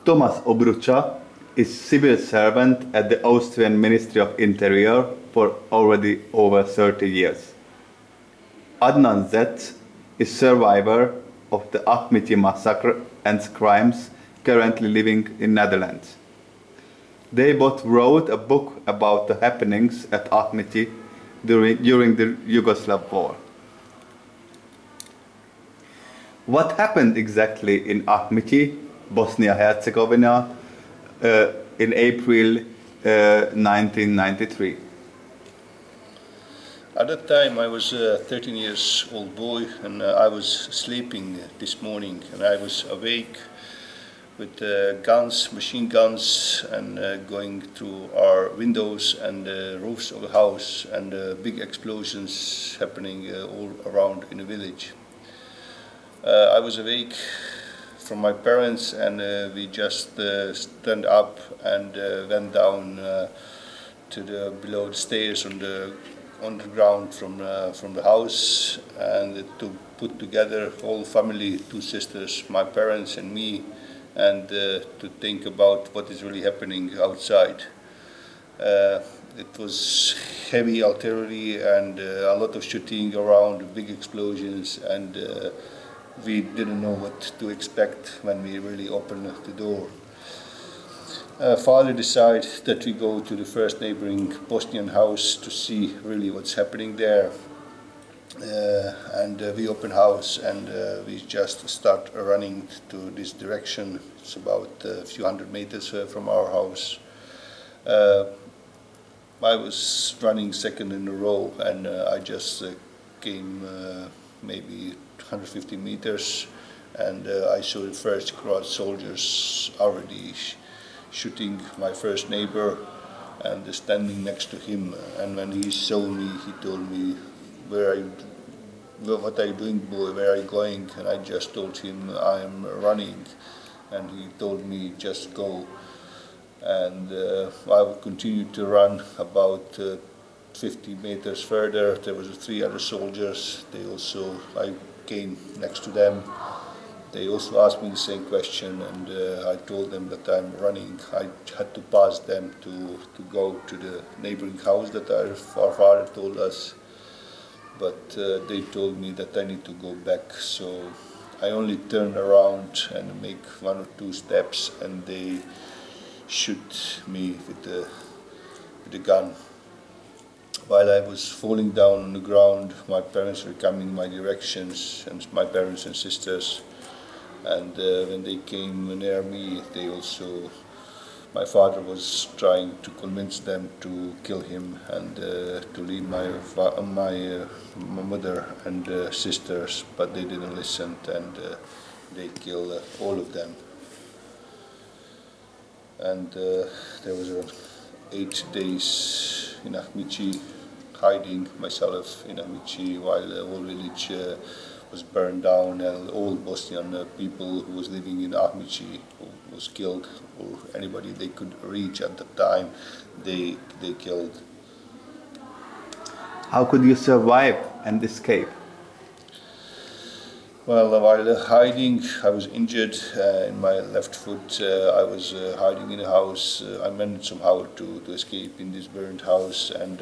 Thomas Obruča is civil servant at the Austrian Ministry of Interior for already over 30 years. Adnan Zec is survivor of the Ahmici massacre and crimes, currently living in Netherlands. They both wrote a book about the happenings at Ahmici during the Yugoslav war. What happened exactly in Ahmici, Bosnia-Herzegovina, in April 1993? At that time I was a 13 years old boy, and I was sleeping this morning, and I was awake with guns, machine guns, and going through our windows and roofs of the house, and big explosions happening all around in the village. I was awake from my parents, and we just stand up and went down to the below the stairs on the ground from the house, and to put together whole family, 2 sisters, my parents and me, and to think about what is really happening outside. It was heavy artillery and a lot of shooting around, big explosions, and we didn't know what to expect when we really opened the door. Father decided that we go to the first neighboring Bosnian house to see really what's happening there. And we open house, and we just start running to this direction. It's about a few hundred meters from our house. I was running second in a row, and I just came maybe 150 meters, and I saw the first crowd soldiers already shooting my first neighbor, and standing next to him. And when he saw me, he told me, what are you doing, boy, where are you going? And I just told him, I am running, and he told me, just go. And I would continue to run about 50 meters further. There was 3 other soldiers. I came next to them. They also asked me the same question, and I told them that I'm running. I had to pass them to go to the neighboring house that our father told us, but they told me that I need to go back. So I only turned around and make 1 or 2 steps, and they shoot me with the gun. While I was falling down on the ground, my parents were coming in my directions, and my parents and sisters. And when they came near me, my father was trying to convince them to kill him and to leave my mother and sisters, but they didn't listen, and they killed all of them. And there was 8 days in Ahmici, hiding myself in Ahmici, while the whole village was burned down, and all Bosnian people who was living in Ahmici was killed, or anybody they could reach at the time, they killed. How could you survive and escape? Well, while hiding, I was injured in my left foot. I was hiding in a house. I managed somehow to escape in this burned house, and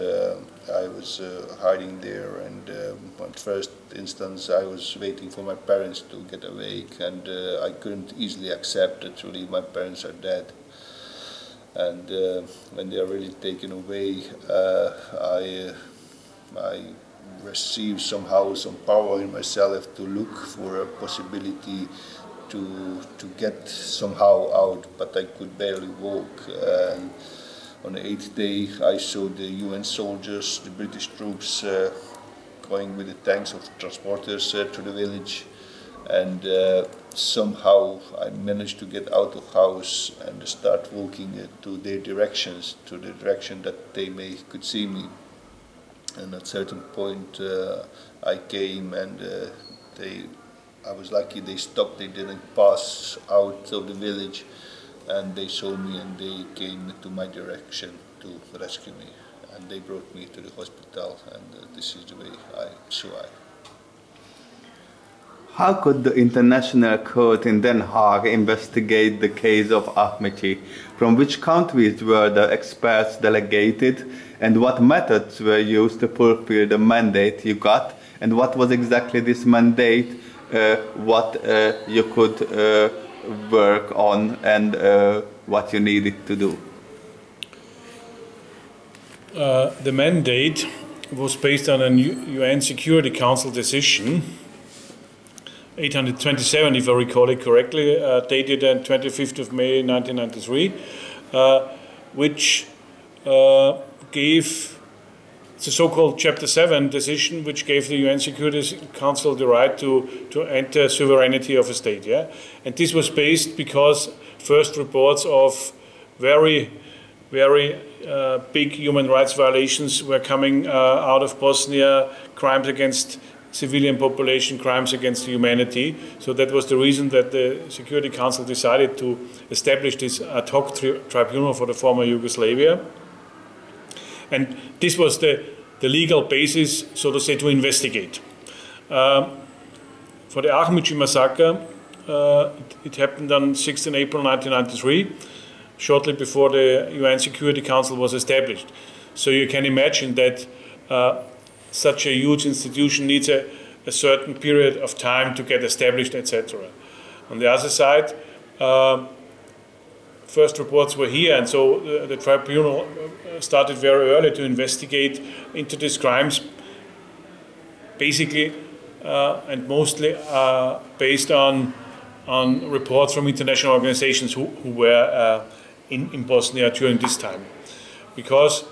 I was hiding there. And at first instance, I was waiting for my parents to get awake, and I couldn't easily accept that really my parents are dead. And when they are really taken away, I received somehow some power in myself to look for a possibility to get somehow out, but I could barely walk. And on the 8th day, I saw the UN soldiers, the British troops, going with the tanks of transporters to the village, and somehow I managed to get out of house and start walking to their directions, to the direction that they could see me. And at a certain point I came, and I was lucky they stopped, they didn't pass out of the village, and they saw me and they came to my direction to rescue me. And they brought me to the hospital, and this is the way I survived. How could the International Court in Den Haag investigate the case of Ahmici? From which countries were the experts delegated, and what methods were used to fulfill the mandate you got, and what was exactly this mandate, what you could work on, and what you needed to do? The mandate was based on a UN Security Council decision 827, if I recall it correctly, dated on 25th of May 1993, which gave the so-called Chapter 7 decision, which gave the UN Security Council the right to enter sovereignty of a state. Yeah? And this was based because first reports of very big human rights violations were coming out of Bosnia, crimes against civilian population, crimes against humanity. So that was the reason that the Security Council decided to establish this ad hoc tribunal for the former Yugoslavia. And this was the legal basis, so to say, to investigate. For the Ahmici massacre, it happened on 16 April 1993, shortly before the UN Security Council was established. So you can imagine that such a huge institution needs a certain period of time to get established, etc. On the other side, first reports were here, and so the tribunal started very early to investigate into these crimes, basically and mostly based on reports from international organizations who were in Bosnia during this time. Because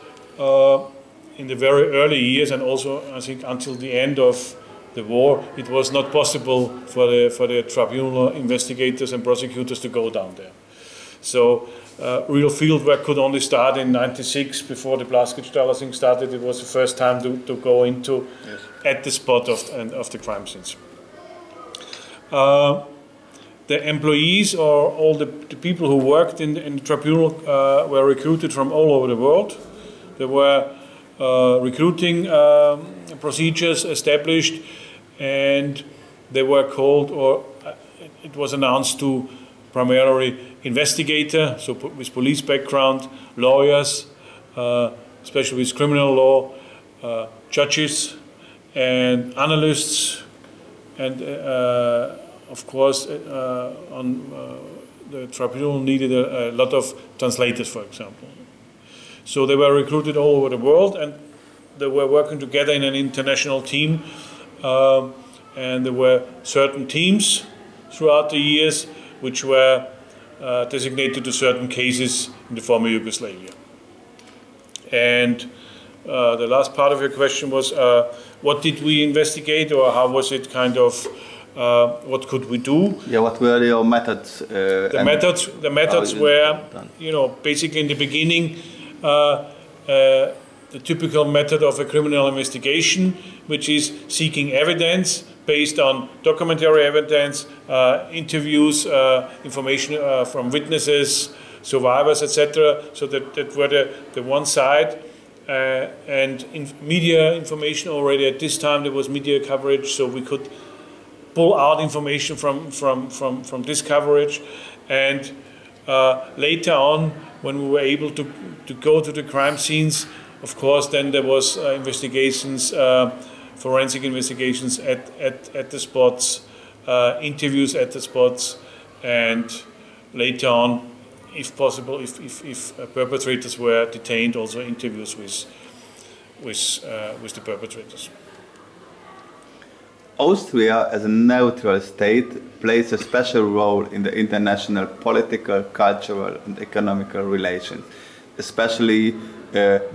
in the very early years, and also I think until the end of the war, it was not possible for the tribunal investigators and prosecutors to go down there. So real field work could only start in '96, before the Blasketstall thing started. It was the first time to go into at the spot of the crime scenes. The employees, or all the people who worked in the tribunal, were recruited from all over the world. There were recruiting procedures established, and they were called, or it was announced to primarily investigator, so with police background, lawyers, especially with criminal law, judges and analysts, and of course the tribunal needed a lot of translators, for example. So they were recruited all over the world, and they were working together in an international team, and there were certain teams throughout the years which were designated to certain cases in the former Yugoslavia. And the last part of your question was, what did we investigate, or how was it kind of, what could we do? Yeah, what were your methods? The methods were, you know, basically in the beginning, the typical method of a criminal investigation, which is seeking evidence based on documentary evidence, interviews, information from witnesses, survivors, etc. So that were the one side. And in media information already at this time, there was media coverage, so we could pull out information from this coverage. And later on, when we were able to go to the crime scenes, of course, then there was investigations, forensic investigations at the spots, interviews at the spots, and later on, if possible, if perpetrators were detained, also interviews with the perpetrators. Austria, as a neutral state, plays a special role in the international political, cultural, and economical relations, especially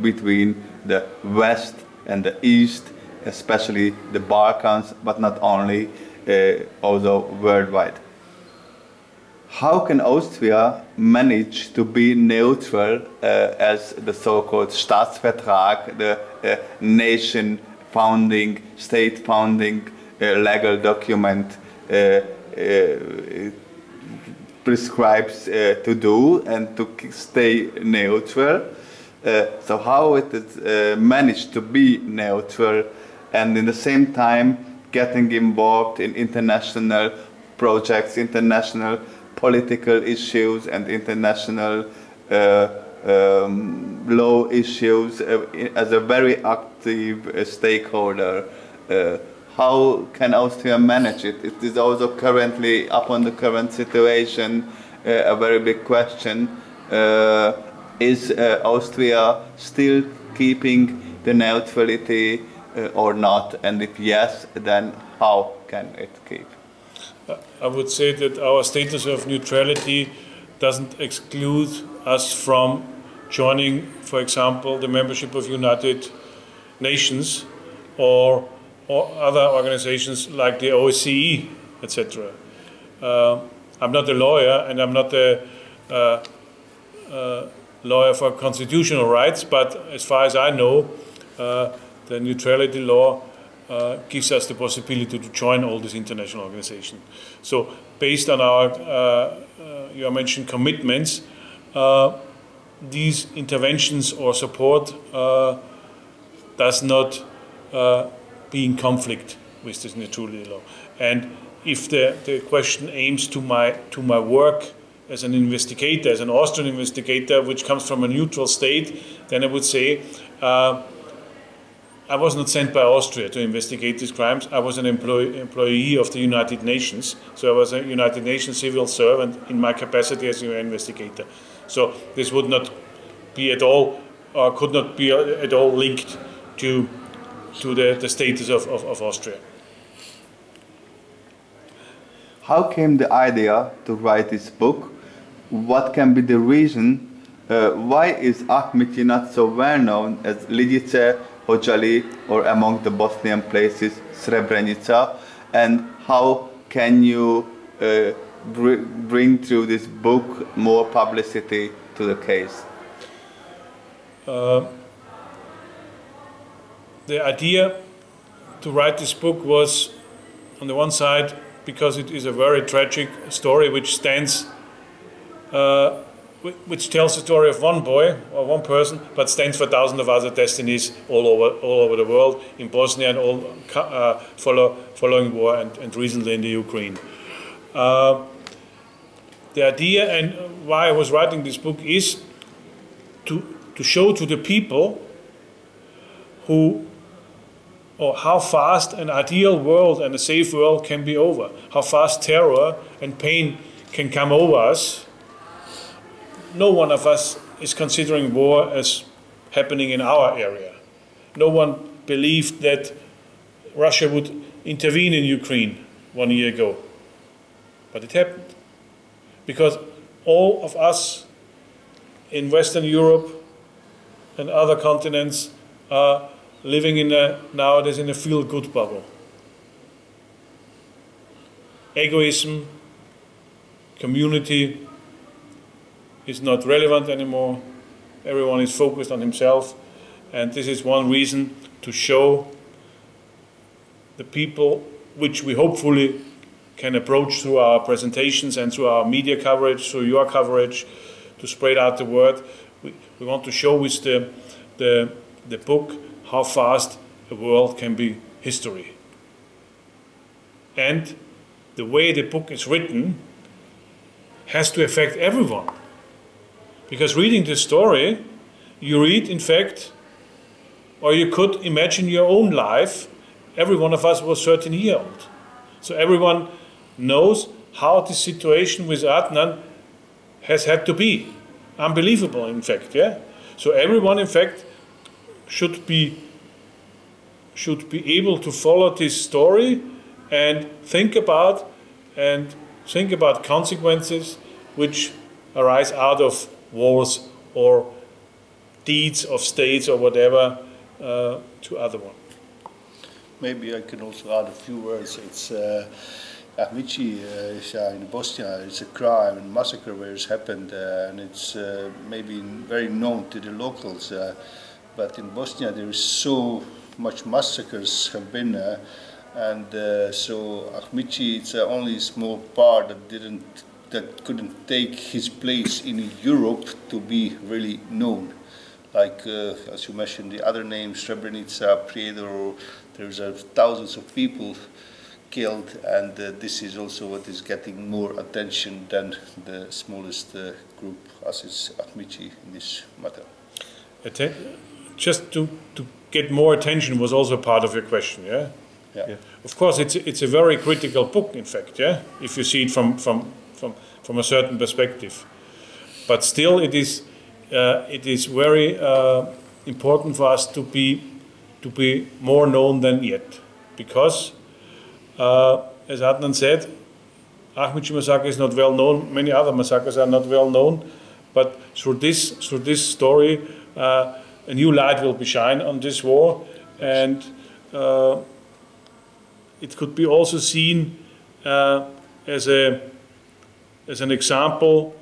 between the West and the East, especially the Balkans, but not only, also worldwide. How can Austria manage to be neutral as the so-called Staatsvertrag, the nation founding, state founding legal document prescribes to do, and to stay neutral? So how it is managed to be neutral and in the same time getting involved in international projects, international political issues and international law issues as a very active stakeholder. How can Austria manage it? It is also currently, upon the current situation, a very big question. Is Austria still keeping the neutrality or not? And if yes, then how can it keep? I would say that our status of neutrality doesn't exclude us from joining, for example, the membership of United Nations or other organizations like the OSCE, etc. I'm not a lawyer, and I'm not a lawyer for constitutional rights, but as far as I know, the neutrality law gives us the possibility to join all these international organizations. So based on our, you mentioned commitments, these interventions or support does not be in conflict with this neutrality law. And if the question aims to my work as an investigator, as an Austrian investigator, which comes from a neutral state, then I would say I was not sent by Austria to investigate these crimes. I was an employee of the United Nations. So I was a United Nations civil servant in my capacity as an investigator. So this would not be at all, or could not be at all linked to the status of Austria. How came the idea to write this book? What can be the reason? Why is Ahmici not so well known as Liebe, Hojali, or among the Bosnian places, Srebrenica? And how can you bring through this book more publicity to the case? The idea to write this book was, on the one side, because it is a very tragic story which stands, which tells the story of one boy or one person, but stands for thousands of other destinies all over the world, in Bosnia and all following war and recently in the Ukraine. The idea and why I was writing this book is to show to the people how fast an ideal world and a safe world can be over, how fast terror and pain can come over us. No one of us is considering war as happening in our area. No one believed that Russia would intervene in Ukraine 1 year ago. But it happened. Because all of us in Western Europe and other continents are living nowadays in a feel-good bubble. Egoism, community is not relevant anymore. Everyone is focused on himself. And this is one reason to show the people, which we hopefully can approach through our presentations and through our media coverage, through your coverage, to spread out the word. We want to show with the book how fast a world can be history. And the way the book is written has to affect everyone. Because reading the story, you read, in fact, or you could imagine your own life. Every one of us was 13 years old. So everyone knows how the situation with Adnan has had to be. Unbelievable, in fact, yeah? So everyone, in fact, should be able to follow this story and think about consequences which arise out of wars or deeds of states or whatever to other one. Maybe I can also add a few words. It's Ahmici in Bosnia. It's a crime and massacre where it's happened, and it's maybe very known to the locals. But in Bosnia there is so much massacres have been, and so Ahmici, it's only a small part that couldn't take his place in Europe to be really known. like as you mentioned, the other names, Srebrenica, Prijedor, there's thousands of people killed, and this is also what is getting more attention than the smallest group, as is Ahmici in this matter. Just to get more attention was also part of your question, yeah? Yeah. Of course, it's a very critical book, in fact, yeah? If you see it from a certain perspective. But still, it is very important for us to be more known than yet, because as Adnan said, Ahmici massacre is not well known. Many other massacres are not well known, but through this story, a new light will be shined on this war, and it could be also seen as an example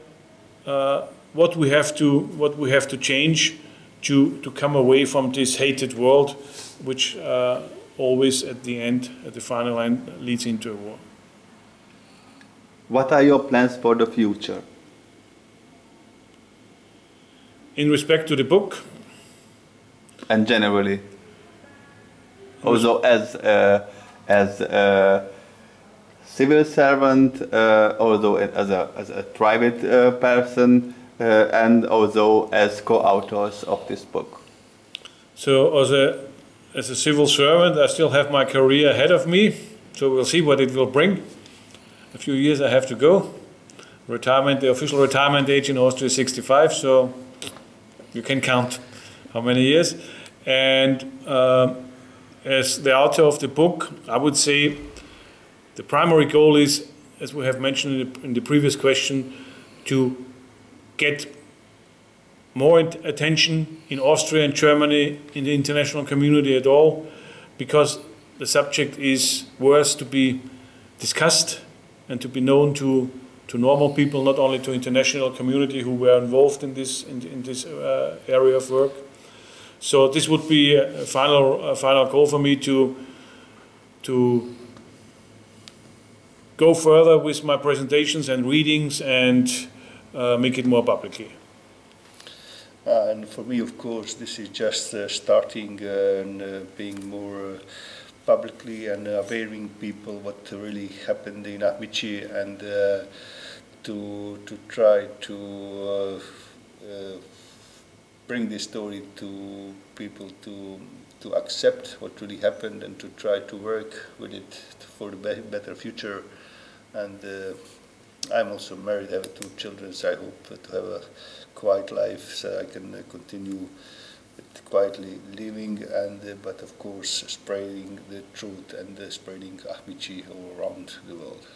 what we have to change to come away from this hated world, which always at the final end, leads into a war. What are your plans for the future? In respect to the book? And generally. Also as a civil servant, also as a private person, and also as co-authors of this book. So as a civil servant, I still have my career ahead of me, so we'll see what it will bring. A few years I have to go. The official retirement age in Austria is 65, so you can count how many years. And as the author of the book, I would say the primary goal is, as we have mentioned in the previous question, to get more attention in Austria and Germany, in the international community at all, because the subject is worth to be discussed and to be known to normal people, not only to international community who were involved in this area of work. So this would be a final goal for me to go further with my presentations and readings and make it more publicly. And for me, of course, this is just starting and being more publicly and awareing people what really happened in Ahmici, and to try to bring this story to people to accept what really happened and to try to work with it for the better future. And I'm also married, I have 2 children, so I hope to have a quiet life so I can continue with quietly living, and but of course spreading the truth and spreading Ahmici all around the world.